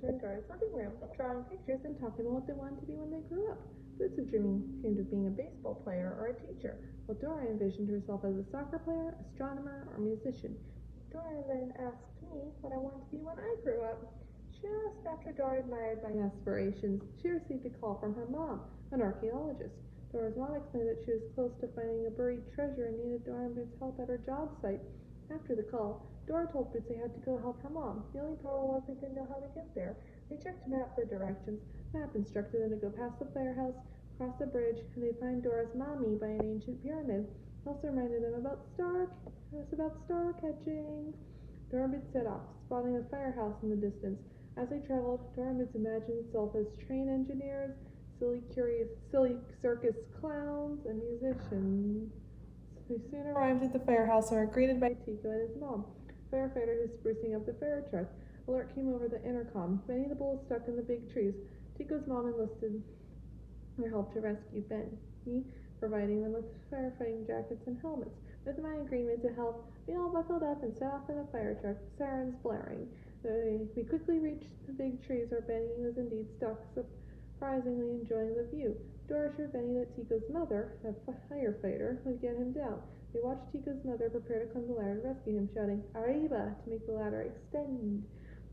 Boots were in Dora's living room, drawing pictures and talking about what they wanted to be when they grew up. Boots had dreamed of being a baseball player or a teacher, while Dora envisioned herself as a soccer player, astronomer, or musician. Dora then asked me what I wanted to be when I grew up. She asked after Dora admired my aspirations. She received a call from her mom, an archaeologist. Dora's mom explained that she was close to finding a buried treasure and needed Dora and Boots' help at her job site. After the call, Dora told Boots they had to go help her mom. The only problem was they didn't know how to get there. They checked a map for directions. The map instructed them to go past the firehouse, cross the bridge, and they find Dora's mommy by an ancient pyramid. It also reminded them about star catching. Dora and Boots set off, spotting a firehouse in the distance. As they traveled, Dora and Boots imagined themselves as train engineers, silly circus clowns, and musicians. They soon arrived at the firehouse and were greeted by Tico and his mom, a firefighter who was sprucing up the fire truck. Alert came over the intercom. Benny the bull was stuck in the big trees. Tico's mom enlisted their help to rescue Benny, providing them with firefighting jackets and helmets. With my agreement to help, we all buckled up and set off in the fire truck, sirens blaring. We quickly reached the big trees where Benny was indeed stuck, surprisingly enjoying the view. Dora assured Benny that Tico's mother, a firefighter, would get him down. They watched Tico's mother prepare to climb the ladder to rescue him, shouting, "Arriba!" to make the ladder extend.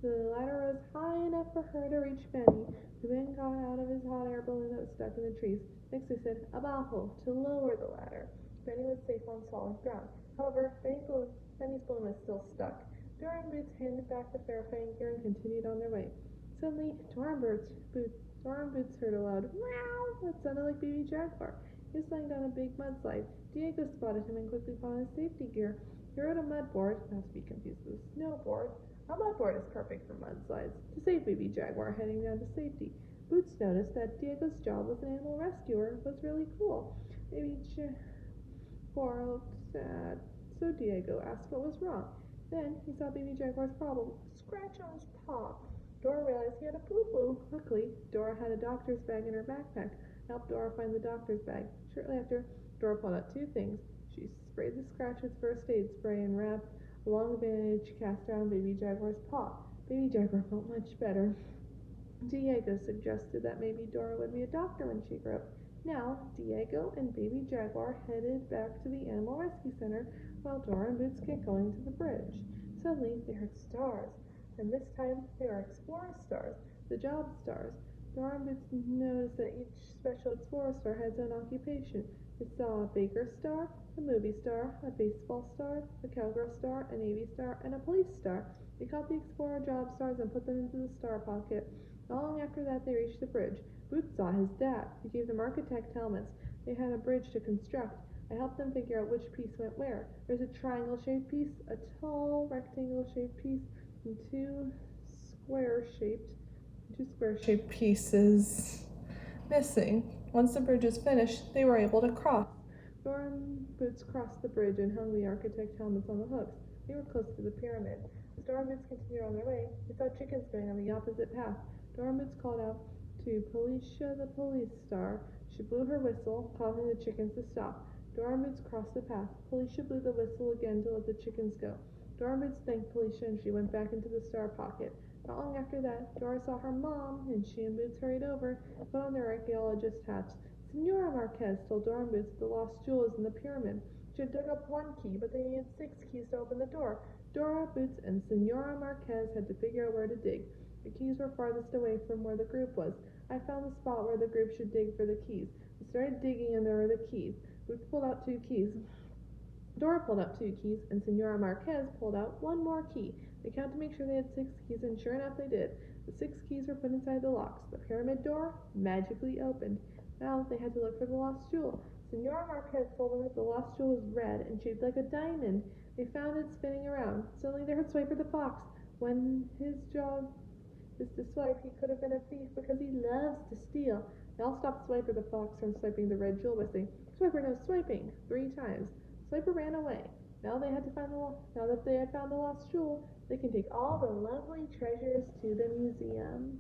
The ladder rose high enough for her to reach Benny, who then got out of his hot air balloon that was stuck in the trees. Next they said, "Abajo," to lower the ladder. Benny was safe on solid ground. However, Benny's balloon was still stuck. Dora and Boots handed back the firefighting gear and continued on their way. Suddenly, Dora and Boots heard a loud meow that sounded like Baby Jaguar. He was sliding down a big mudslide. Diego spotted him and quickly put on his safety gear. He rode a mudboard, not to be confused with a snowboard. A mudboard is perfect for mudslides, to save Baby Jaguar heading down to safety. Boots noticed that Diego's job as an animal rescuer was really cool. Baby Jaguar looked sad, so Diego asked what was wrong. Then he saw Baby Jaguar's problem, a scratch on his paw. Dora realized he had a boo-boo. Luckily, Dora had a doctor's bag in her backpack. Helped Dora find the doctor's bag. Shortly after, Dora pulled out two things. She sprayed the scratch with first aid spray and wrapped a long bandage cast around Baby Jaguar's paw. Baby Jaguar felt much better. Diego suggested that maybe Dora would be a doctor when she grew up. Now, Diego and Baby Jaguar headed back to the Animal Rescue Center while Dora and Boots get going to the bridge. Suddenly, they heard stars, and this time they were Explorer stars, the job stars. Dora and Boots noticed that each special Explorer star had its own occupation. They saw a baker star, a movie star, a baseball star, a cowgirl star, a navy star, and a police star. They caught the Explorer job stars and put them into the star pocket. Not long after that, they reached the bridge. Boots saw his dad. He gave them architect helmets. They had a bridge to construct. I helped them figure out which piece went where. There's a triangle-shaped piece, a tall rectangle-shaped piece, and two square-shaped pieces missing. Once the bridge was finished, they were able to cross. Dora and Boots crossed the bridge and hung the architect helmets on the hooks. They were close to the pyramid. As Dora and Boots continued on their way, they saw chickens going on the opposite path. Dora and Boots called out to Policia the police star. She blew her whistle, causing the chickens to stop. Dora and Boots crossed the path. Policia blew the whistle again to let the chickens go. Dora and Boots thanked Policia and she went back into the star pocket. Not long after that, Dora saw her mom, and she and Boots hurried over and put on their archaeologist hats. Senora Marquez told Dora and Boots that the lost jewel is in the pyramid. She had dug up one key, but they needed 6 keys to open the door. Dora, Boots, and Senora Marquez had to figure out where to dig. The keys were farthest away from where the group was. I found the spot where the group should dig for the keys. We started digging and there were the keys. Boots pulled out 2 keys. Dora pulled out 2 keys, and Senora Marquez pulled out 1 more key. They counted to make sure they had 6 keys, and sure enough they did. The 6 keys were put inside the locks. The pyramid door magically opened. Now they had to look for the lost jewel. Senora Marquez told them that the lost jewel was red and shaped like a diamond. They found it spinning around. Suddenly they heard Swiper the fox. When his job is to swipe, he could have been a thief because he loves to steal. They all stopped Swiper the fox from swiping the red jewel by saying, "Swiper, no swiping," 3 times. Swiper ran away. Now that they had found the lost jewel, they can take all the lovely treasures to the museum.